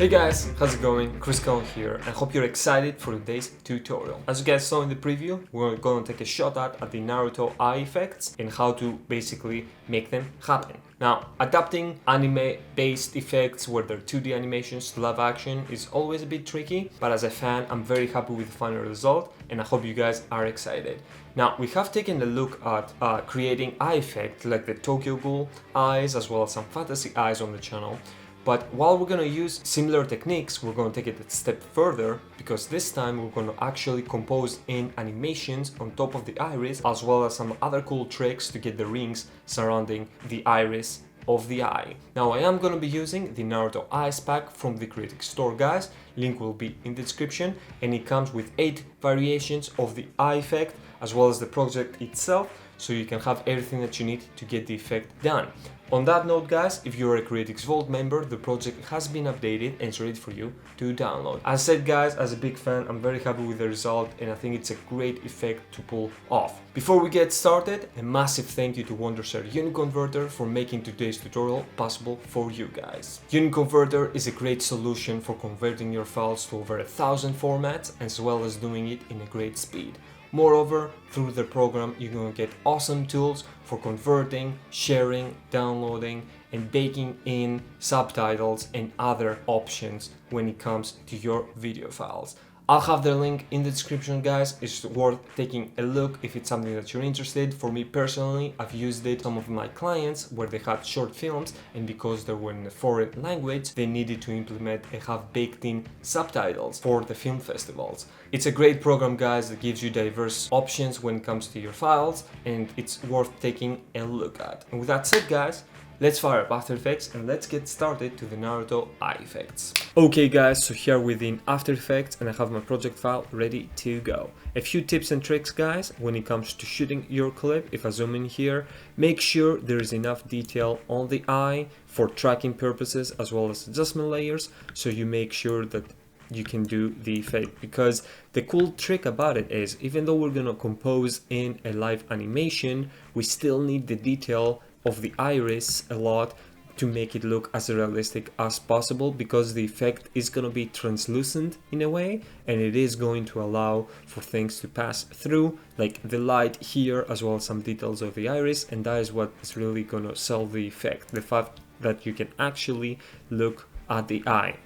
Hey guys, how's it going? Chris Cohen here, and hope you're excited for today's tutorial. As you guys saw in the preview, we're going to take a shot at the Naruto eye effects and how to basically make them happen. Now, adapting anime-based effects where they're 2D animations to live action is always a bit tricky, but as a fan, I'm very happy with the final result, and I hope you guys are excited. Now, we have taken a look at creating eye effects like the Tokyo Ghoul eyes as well as some fantasy eyes on the channel. But while we're going to use similar techniques, we're going to take it a step further, because this time we're going to actually compose in animations on top of the iris, as well as some other cool tricks to get the rings surrounding the iris of the eye. Now I am going to be using the Naruto Eyes pack from the Critic Store, guys. Link will be in the description, and it comes with 8 variations of the eye effect as well as the project itself, so you can have everything that you need to get the effect done. On that note, guys, if you're a Creatix Vault member, the project has been updated and it's ready for you to download. As I said, guys, as a big fan, I'm very happy with the result, and I think it's a great effect to pull off. Before we get started, a massive thank you to Wondershare Uniconverter for making today's tutorial possible for you guys. Uniconverter is a great solution for converting your files to over 1,000 formats, as well as doing it in a great speed. Moreover, through the program, you're going to get awesome tools for converting, sharing, downloading, and baking in subtitles and other options when it comes to your video files. I'll have the link in the description, guys. It's worth taking a look if it's something that you're interested. For me personally, I've used it some of my clients where they had short films, and because they were in a foreign language, they needed to implement and have baked in subtitles for the film festivals. It's a great program, guys, that gives you diverse options when it comes to your files, and it's worth taking a look at. And with that said, guys, let's fire up After Effects and let's get started to the Naruto eye effects. Okay guys, so here within After Effects, and I have my project file ready to go. A few tips and tricks, guys, when it comes to shooting your clip. If I zoom in here, make sure there is enough detail on the eye for tracking purposes as well as adjustment layers, so you make sure that you can do the effect. Because the cool trick about it is, even though we're gonna compose in a live animation, we still need the detail of the iris a lot to make it look as realistic as possible, because the effect is going to be translucent in a way, and it is going to allow for things to pass through, like the light here as well as some details of the iris, and that is what is really going to sell the effect, the fact that you can actually look at the eye.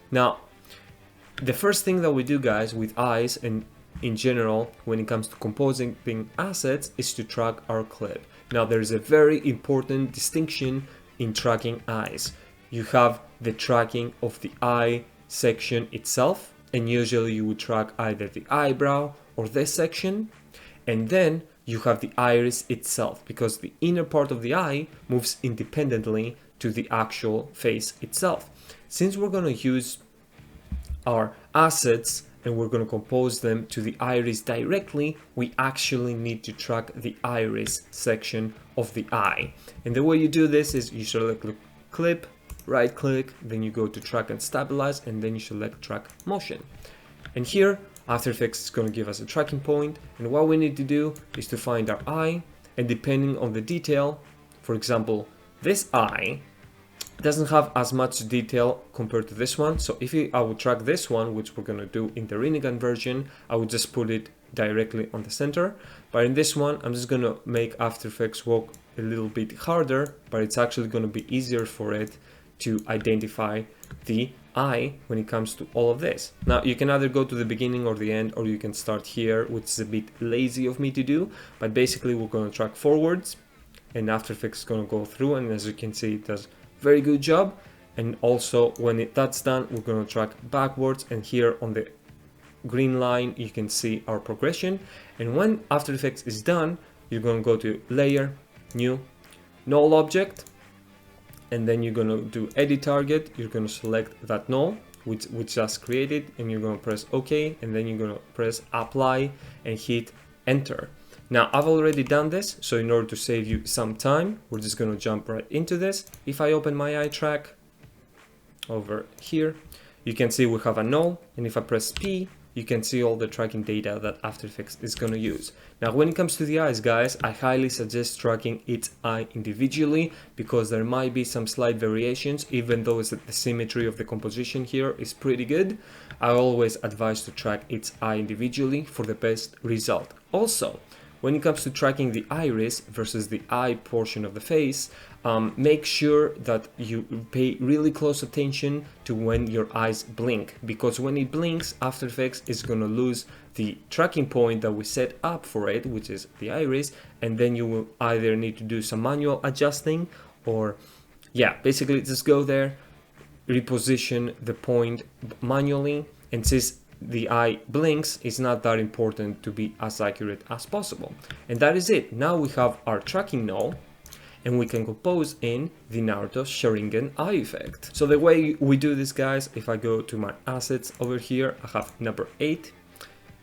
Now, the first thing that we do, guys, with eyes and in general when it comes to composing assets is to track our clip. Now, there is a very important distinction in tracking eyes. You have the tracking of the eye section itself, and usually you would track either the eyebrow or this section, and then you have the iris itself, because the inner part of the eye moves independently to the actual face itself. Since we're going to use our assets and we're going to compose them to the iris directly, we actually need to track the iris section of the eye. And the way you do this is you select the clip, right click, then you go to track and stabilize, and then you select track motion. And here After Effects is going to give us a tracking point, and what we need to do is to find our eye, and depending on the detail, for example, this eye doesn't have as much detail compared to this one, so if I would track this one, which we're going to do in the Rinnegan version, I would just put it directly on the center. But in this one, I'm just going to make After Effects work a little bit harder, but it's actually going to be easier for it to identify the eye when it comes to all of this. Now, you can either go to the beginning or the end, or you can start here, which is a bit lazy of me to do, but basically we're going to track forwards, and After Effects is going to go through, and as you can see, it does very good job. And also when that's done, we're going to track backwards, and here on the green line you can see our progression. And when After Effects is done, you're going to go to Layer, New, Null Object, and then you're going to do Edit Target. You're going to select that null which just created, and you're going to press OK, and then you're going to press Apply and hit Enter. Now, I've already done this, so in order to save you some time, we're just going to jump right into this. If I open my eye track over here, you can see we have a null, and if I press P, you can see all the tracking data that After Effects is going to use. Now, when it comes to the eyes, guys, I highly suggest tracking each eye individually because there might be some slight variations, even though the symmetry of the composition here is pretty good. I always advise to track each eye individually for the best result. Also, when it comes to tracking the iris versus the eye portion of the face, make sure that you pay really close attention to when your eyes blink, because when it blinks, After Effects is going to lose the tracking point that we set up for it, which is the iris, and then you will either need to do some manual adjusting or, yeah, basically just go there, reposition the point manually, and since the eye blinks, it's not that important to be as accurate as possible. And that is it. Now we have our tracking null, and we can compose in the Naruto Sharingan eye effect. So the way we do this, guys, if I go to my assets over here, I have number 8,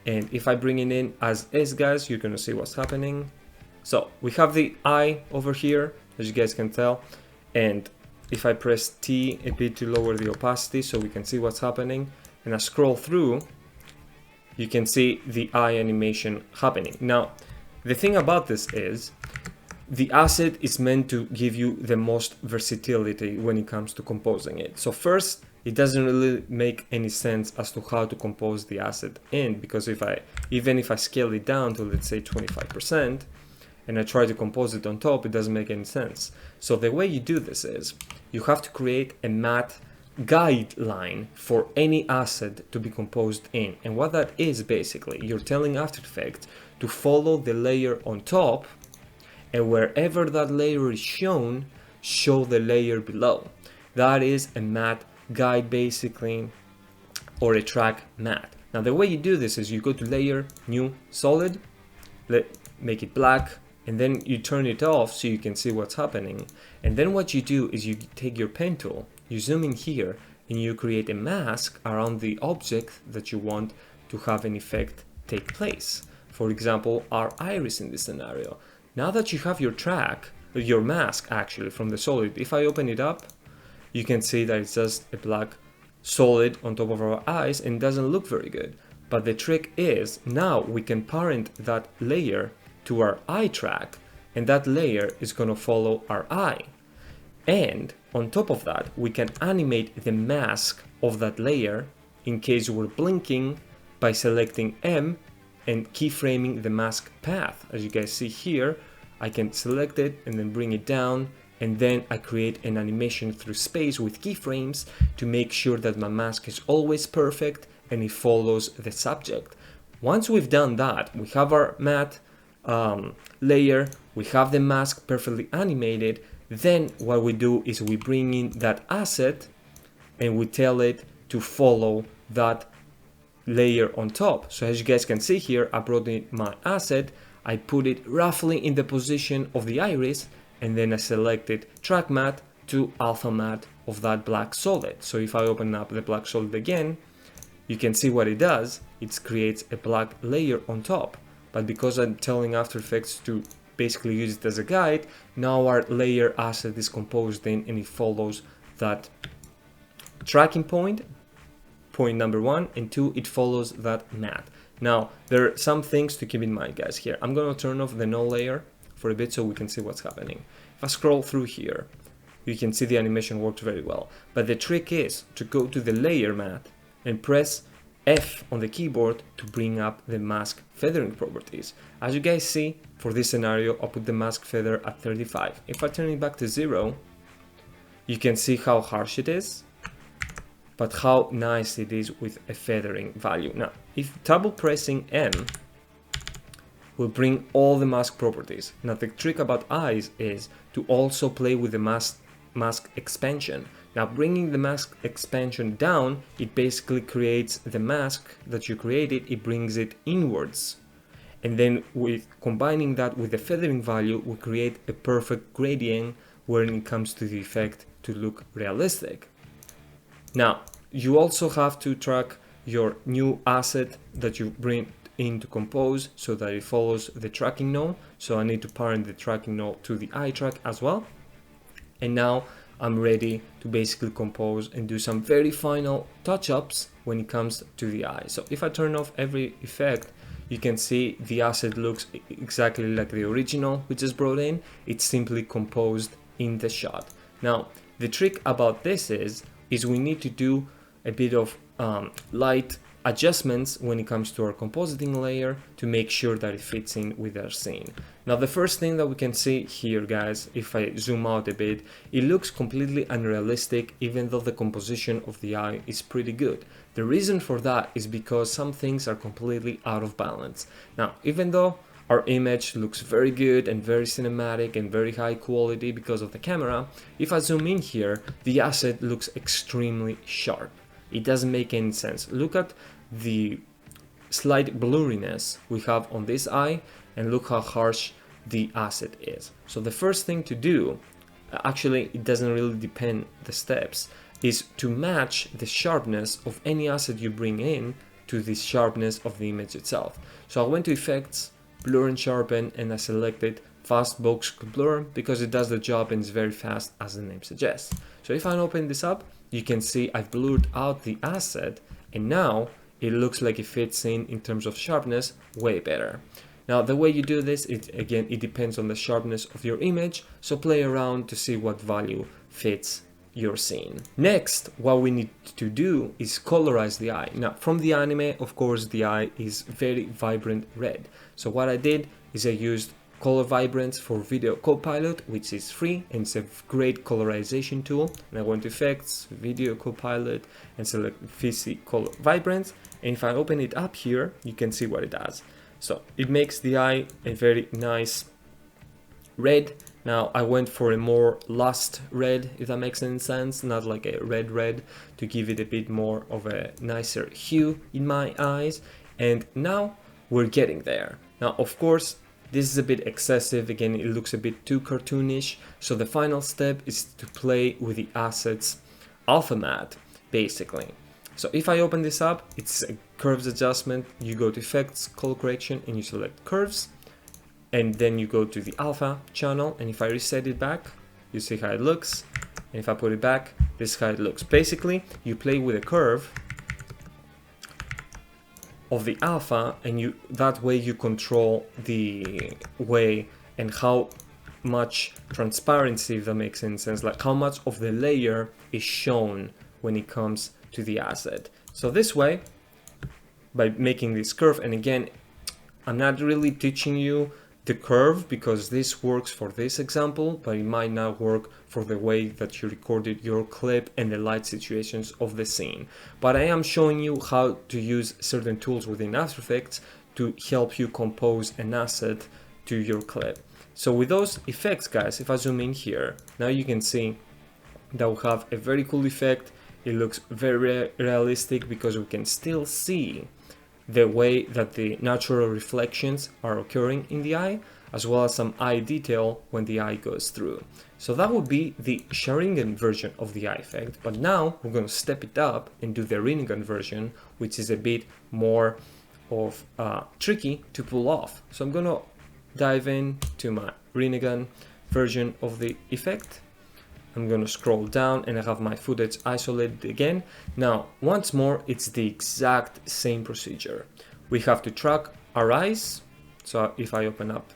and if I bring it in as is, guys, you're gonna see what's happening. So we have the eye over here, as you guys can tell, and if I press T a bit to lower the opacity so we can see what's happening, and I scroll through, you can see the eye animation happening. Now, the thing about this is, the asset is meant to give you the most versatility when it comes to composing it. So first, it doesn't really make any sense as to how to compose the asset in, because even if I scale it down to, let's say, 25%, and I try to compose it on top, it doesn't make any sense. So the way you do this is, you have to create a matte guideline for any asset to be composed in. And what that is, basically, you're telling After Effects to follow the layer on top, and wherever that layer is shown, show the layer below. That is a matte guide, basically, or a track matte. Now the way you do this is you go to layer, new, solid, make it black, and then you turn it off so you can see what's happening. And then what you do is you take your pen tool, you zoom in here, and you create a mask around the object that you want to have an effect take place. For example, our iris in this scenario. Now that you have your track, your mask actually from the solid, if I open it up, you can see that it's just a black solid on top of our eyes and doesn't look very good. But the trick is, now we can parent that layer to our eye track, and that layer is going to follow our eye. And on top of that, we can animate the mask of that layer in case we're blinking by selecting M and keyframing the mask path. As you guys see here, I can select it and then bring it down, and then I create an animation through space with keyframes to make sure that my mask is always perfect and it follows the subject. Once we've done that, we have our matte layer, we have the mask perfectly animated. Then what we do is we bring in that asset and we tell it to follow that layer on top. So as you guys can see here, I brought in my asset, I put it roughly in the position of the iris, and then I selected track matte to alpha matte of that black solid. So if I open up the black solid again, you can see what it does. It creates a black layer on top. But because I'm telling After Effects to basically use it as a guide, now our layer asset is composed in and it follows that tracking point, point number 1, and 2, it follows that matte. Now, there are some things to keep in mind, guys, here. I'm going to turn off the null layer for a bit so we can see what's happening. If I scroll through here, you can see the animation works very well. But the trick is to go to the layer matte and press F on the keyboard to bring up the mask feathering properties. As you guys see, for this scenario, I'll put the mask feather at 35. If I turn it back to 0, you can see how harsh it is, but how nice it is with a feathering value. Now, if double pressing M will bring all the mask properties. Now, the trick about eyes is to also play with the mask expansion. Now, bringing the mask expansion down, it basically creates the mask that you created, it brings it inwards. And then with combining that with the feathering value, we create a perfect gradient when it comes to the effect to look realistic. Now, you also have to track your new asset that you bring in to compose so that it follows the tracking node. So I need to parent the tracking node to the eye track as well. And now I'm ready to basically compose and do some very final touch-ups when it comes to the eye. So if I turn off every effect, you can see the asset looks exactly like the original we just brought in. It's simply composed in the shot. Now, the trick about this is we need to do a bit of light adjustments when it comes to our compositing layer to make sure that it fits in with our scene. Now, the first thing that we can see here, guys, if I zoom out a bit, it looks completely unrealistic even though the composition of the eye is pretty good. The reason for that is because some things are completely out of balance. Now, even though our image looks very good and very cinematic and very high quality because of the camera, if I zoom in here, the asset looks extremely sharp. It doesn't make any sense. Look at the slight blurriness we have on this eye and look how harsh the asset is. So the first thing to do, actually it doesn't really depend the steps, is to match the sharpness of any asset you bring in to the sharpness of the image itself. So I went to Effects, Blur and Sharpen, and I selected Fast Box Blur because it does the job and is very fast as the name suggests. So if I open this up, you can see I've blurred out the asset and now it looks like it fits in terms of sharpness way better. Now the way you do this, it depends on the sharpness of your image, so play around to see what value fits your scene. Next, what we need to do is colorize the eye. Now from the anime, of course, the eye is very vibrant red. So what I did is I used Color Vibrance for Video Copilot, which is free and it's a great colorization tool. And I went to Effects, Video Copilot, and select VC Color Vibrance. And if I open it up here, you can see what it does. So it makes the eye a very nice red. Now I went for a more lust red, if that makes any sense, not like a red, to give it a bit more of a nicer hue in my eyes. And now we're getting there. Now, of course, this is a bit excessive. Again, it looks a bit too cartoonish. So the final step is to play with the assets alpha matte, basically. So if I open this up, it's a curves adjustment. You go to Effects, Color Correction, and you select Curves. And then you go to the alpha channel. And if I reset it back, you see how it looks. And if I put it back, this is how it looks. Basically, you play with a curve of the alpha, and that way you control the way and how much transparency, if that makes any sense, like how much of the layer is shown when it comes to the asset. So this way, by making this curve, and again, I'm not really teaching you the curve because this works for this example, but it might not work for the way that you recorded your clip and the light situations of the scene. But I am showing you how to use certain tools within After Effects to help you compose an asset to your clip. So with those effects, guys, if I zoom in here, now you can see that we have a very cool effect. It looks very realistic because we can still see the way that the natural reflections are occurring in the eye, as well as some eye detail when the eye goes through. So that would be the Sharingan version of the eye effect, but now we're going to step it up and do the Rinnegan version, which is a bit more of tricky to pull off. So I'm going to dive in to my Rinnegan version of the effect. I'm going to scroll down and I have my footage isolated again. Now, once more, it's the exact same procedure. We have to track our eyes. So if I open up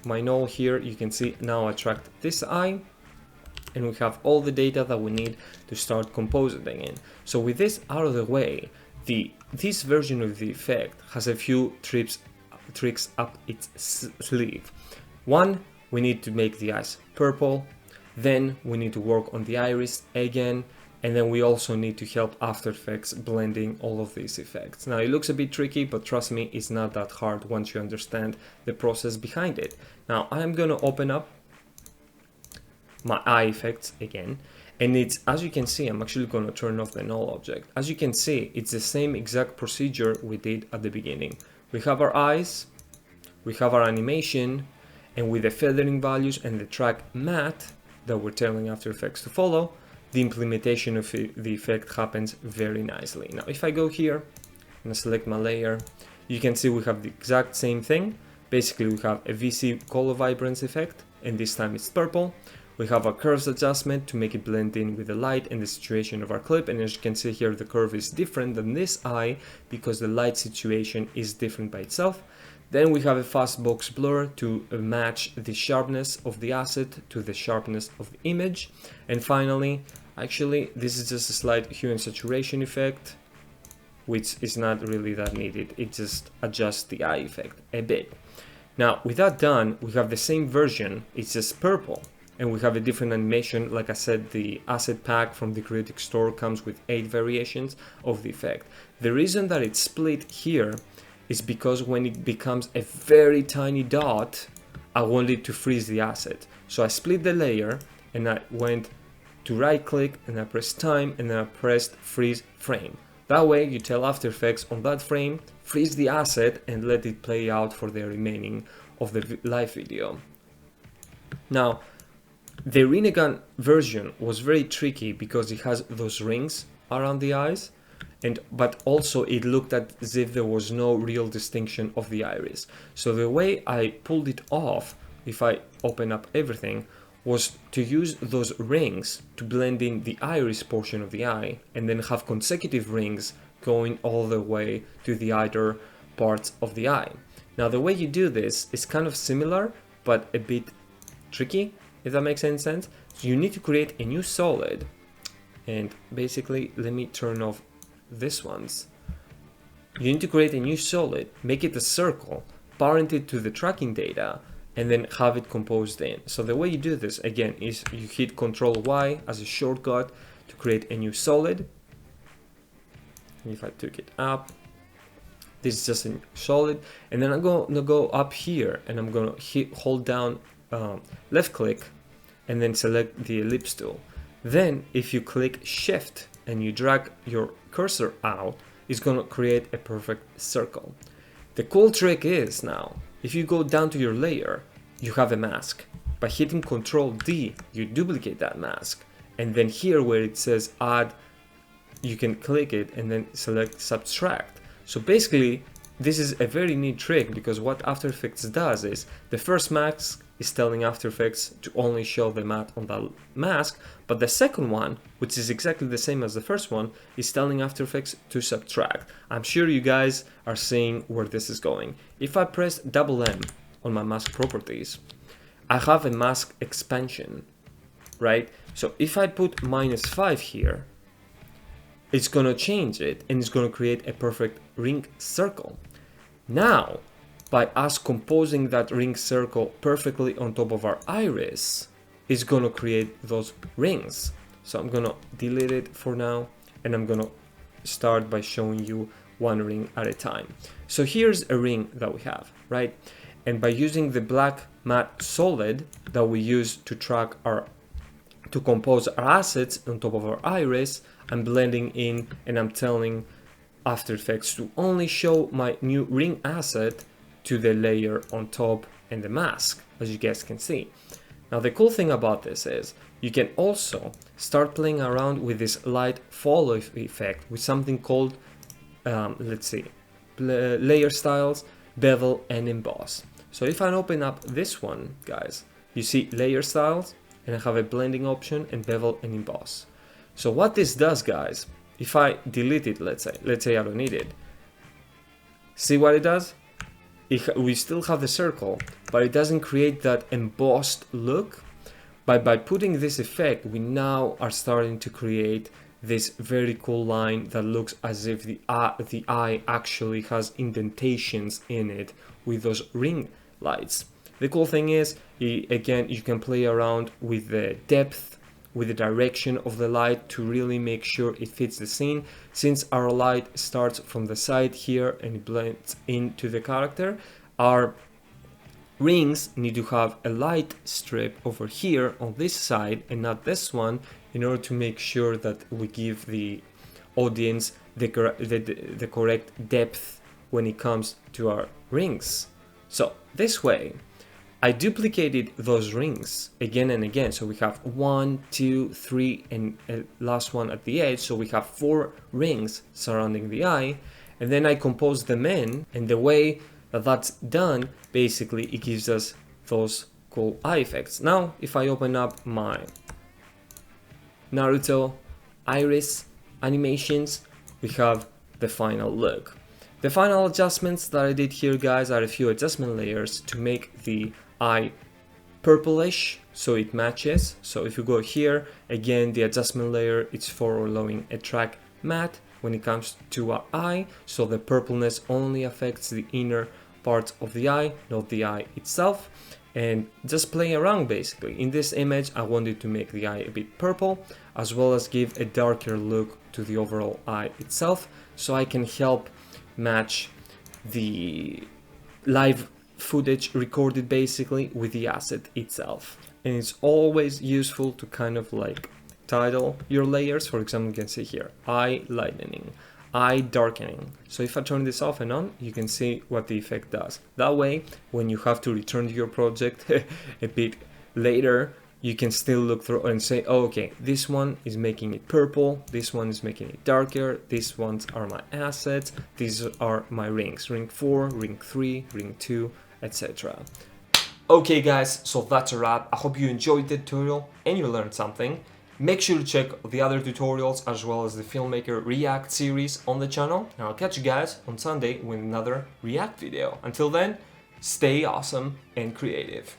my null here, you can see now I tracked this eye and we have all the data that we need to start composing in. So with this out of the way, this version of the effect has a few tricks up its sleeve. One, we need to make the eyes purple. Then we need to work on the iris again, and then we also need to help After Effects blending all of these effects. Now it looks a bit tricky, but trust me, it's not that hard once you understand the process behind it. Now I'm gonna open up my eye effects again, and it's, as you can see, I'm actually gonna turn off the null object. As you can see, it's the same exact procedure we did at the beginning. We have our eyes, we have our animation, and with the feathering values and the track matte that we're telling After Effects to follow, the implementation of the effect happens very nicely. Now, if I go here and I select my layer, you can see we have the exact same thing. Basically, we have a VC Color Vibrance effect, and this time it's purple. We have a curves adjustment to make it blend in with the light and the situation of our clip. And as you can see here, the curve is different than this eye because the light situation is different by itself. Then we have a fast box blur to match the sharpness of the asset to the sharpness of the image. And finally, actually, this is just a slight hue and saturation effect, which is not really that needed. It just adjusts the eye effect a bit. Now, with that done, we have the same version, it's just purple. And we have a different animation. Like I said, the asset pack from the Critic Store comes with 8 variations of the effect. The reason that it's split here is because when it becomes a very tiny dot, I wanted to freeze the asset. So I split the layer and I went to right click and I pressed time and then I pressed freeze frame. That way you tell After Effects on that frame, freeze the asset and let it play out for the remaining of the live video. Now, the Rinnegan version was very tricky because it has those rings around the eyes, but also it looked as if there was no real distinction of the iris. So the way I pulled it off, if I open up everything, was to use those rings to blend in the iris portion of the eye and then have consecutive rings going all the way to the outer parts of the eye. Now the way you do this is kind of similar but a bit tricky, if that makes any sense. So you need to create a new solid, and basically let me turn off this ones. You need to create a new solid, make it a circle, parent it to the tracking data, and then have it composed in. So the way you do this again is you hit Ctrl Y as a shortcut to create a new solid. If I took it up, this is just a solid, and then I'm going to go up here and I'm going to hold down left click and then select the ellipse tool. Then if you click shift and you drag your cursor out, it's going to create a perfect circle. The cool trick is now, if you go down to your layer, you have a mask. By hitting Ctrl D, you duplicate that mask. And then here where it says add, you can click it and then select subtract. So basically, this is a very neat trick because what After Effects does is the first mask is telling After Effects to only show the matte on that mask, but the second one, which is exactly the same as the first one, is telling After Effects to subtract. I'm sure you guys are seeing where this is going. If I press double M on my mask properties, I have a mask expansion, right? So if I put -5 here, it's gonna change it and it's gonna create a perfect ring circle. Now, by us composing that ring circle perfectly on top of our iris, it's gonna create those rings. So I'm gonna delete it for now and I'm gonna start by showing you one ring at a time. So here's a ring that we have, right? And by using the black matte solid that we use to compose our assets on top of our iris, I'm blending in and I'm telling After Effects to only show my new ring asset to the layer on top and the mask, as you guys can see. Now the cool thing about this is you can also start playing around with this light follow effect with something called, let's see, layer styles, bevel and emboss. So if I open up this one, guys, you see layer styles and I have a blending option and bevel and emboss. So what this does, guys, if I delete it, let's say I don't need it, see what it does? We still have the circle, but it doesn't create that embossed look. But by putting this effect, we now are starting to create this very cool line that looks as if the eye actually has indentations in it with those ring lights. The cool thing is, again, you can play around with the depth, with the direction of the light to really make sure it fits the scene. Since our light starts from the side here and it blends into the character, our rings need to have a light strip over here on this side and not this one, in order to make sure that we give the audience the correct depth when it comes to our rings. So this way, I duplicated those rings again and again. So we have 1, 2, 3, and a last one at the edge. So we have 4 rings surrounding the eye. And then I composed them in. And the way that that's done, basically, it gives us those cool eye effects. Now, if I open up my Naruto iris animations, we have the final look. The final adjustments that I did here, guys, are a few adjustment layers to make the eye purplish so it matches. So if you go here, again, the adjustment layer is for allowing a track matte when it comes to our eye, so the purpleness only affects the inner part of the eye, not the eye itself. And just play around basically. In this image, I wanted to make the eye a bit purple, as well as give a darker look to the overall eye itself, so I can help match the live footage recorded basically with the asset itself. And it's always useful to kind of like title your layers. For example, you can see here, eye lightening, eye darkening. So if I turn this off and on, you can see what the effect does. That way, when you have to return to your project a bit later, you can still look through and say, oh, okay, this one is making it purple, this one is making it darker, these ones are my assets, these are my rings, ring 4, ring 3, ring 2, etc. Okay guys, so that's a wrap. I hope you enjoyed the tutorial and you learned something. Make sure to check the other tutorials as well as the Filmmaker React series on the channel, and I'll catch you guys on Sunday with another React video. Until then, stay awesome and creative.